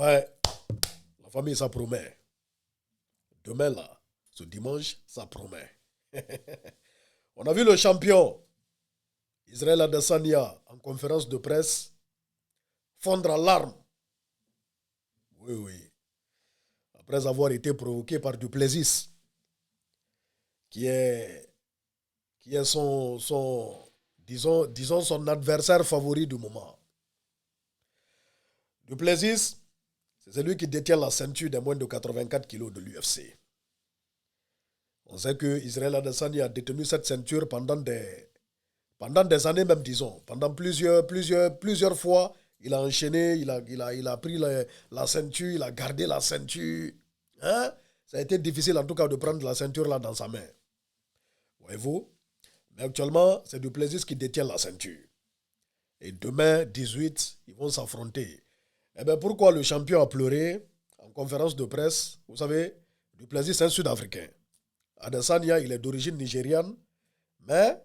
Ouais, la famille, ça promet. Demain, là, ce dimanche, ça promet. On a vu le champion, Israël Adesanya, en conférence de presse, fondre en larmes. Oui, oui. Après avoir été provoqué par Duplessis, qui est disons son adversaire favori du moment. Duplessis, c'est celui qui détient la ceinture des moins de 84 kilos de l'UFC. On sait que Israël Adesanya a détenu cette ceinture pendant des années même, disons. Pendant plusieurs fois, il a enchaîné, il a pris la ceinture, il a gardé la ceinture. Hein? Ça a été difficile en tout cas de prendre la ceinture là dans sa main. Voyez-vous? Mais actuellement, c'est Duplessis qui détient la ceinture. Et demain, 18, ils vont s'affronter. Eh bien, pourquoi le champion a pleuré en conférence de presse? Vous savez, Duplessis, c'est un Sud-Africain. Adesanya, il est d'origine nigériane, mais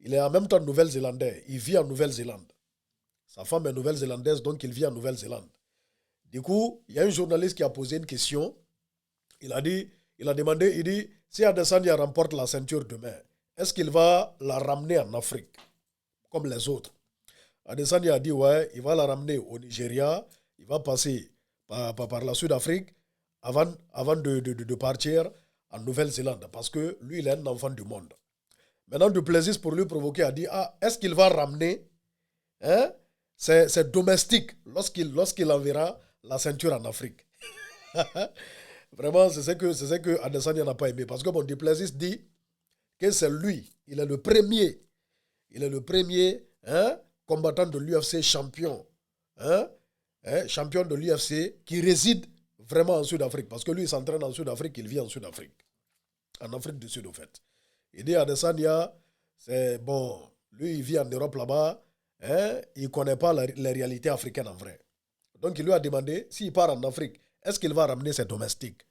il est en même temps Nouvelle-Zélandais. Il vit en Nouvelle-Zélande. Sa femme est nouvelle-zélandaise, donc il vit en Nouvelle-Zélande. Du coup, il y a un journaliste qui a posé une question. Il a demandé, si Adesanya remporte la ceinture demain, est-ce qu'il va la ramener en Afrique, comme les autres? Adesanya a dit, ouais, il va la ramener au Nigeria, il va passer par la Sud-Afrique avant de partir en Nouvelle-Zélande, parce que lui, il est un enfant du monde. Maintenant, Duplessis, pour lui provoquer, a dit, est-ce qu'il va ramener ses domestiques lorsqu'il enverra la ceinture en Afrique? Vraiment, c'est ce que Adesanya n'a pas aimé. Parce que Duplessis dit que c'est lui, il est le premier combattant de l'UFC champion, champion de l'UFC qui réside vraiment en Sud-Afrique. Parce que lui, il s'entraîne en Sud-Afrique, il vit en Sud-Afrique. En Afrique du Sud, au fait. Il dit Adesanya, c'est bon, lui, il vit en Europe là-bas, il ne connaît pas les réalités africaines en vrai. Donc, il lui a demandé, s'il part en Afrique, est-ce qu'il va ramener ses domestiques?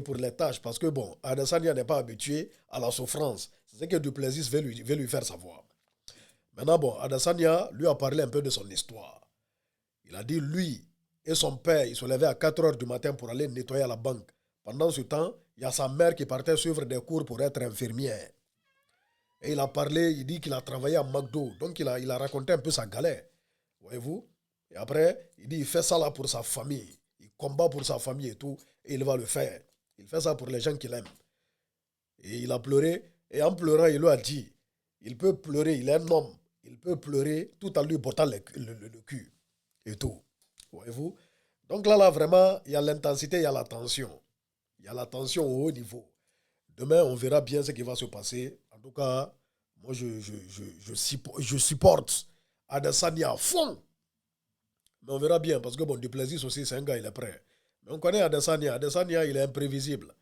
Pour les tâches, parce que Adesanya n'est pas habitué à la souffrance. C'est ce que Duplessis veut lui faire savoir. Maintenant, Adesanya lui a parlé un peu de son histoire. Il a dit, lui et son père, ils se levaient à 4 heures du matin pour aller nettoyer à la banque. Pendant ce temps, il y a sa mère qui partait suivre des cours pour être infirmière. Et il a parlé, il dit qu'il a travaillé à McDo. Donc, il a raconté un peu sa galère. Voyez-vous? Et après, il dit, il fait ça là pour sa famille. Il combat pour sa famille et tout. Et il va le faire. Il fait ça pour les gens qu'il aime. Et il a pleuré. Et en pleurant, il lui a dit, il peut pleurer, il est un homme. Il peut pleurer tout en lui bottant le cul. Et tout. Voyez-vous? Donc là, vraiment, il y a l'intensité, il y a la tension. Il y a la tension au haut niveau. Demain, on verra bien ce qui va se passer. En tout cas, moi, je supporte Adesanya à fond. Mais on verra bien, parce que Duplessis aussi, c'est un gars, il est prêt. Mais on connaît Adesanya. Adesanya, il est imprévisible.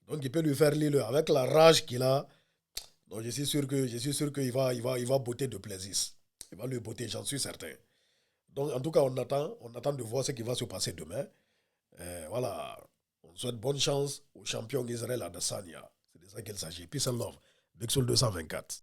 Donc, il peut lui faire l'île avec la rage qu'il a. Donc, je suis sûr qu'il va botter Duplessis. Il va lui botter, j'en suis certain. Donc, en tout cas, on attend de voir ce qui va se passer demain. Voilà. On souhaite bonne chance au champion Israël Adesanya. C'est de ça qu'il s'agit. Peace and love. Big Soul 224.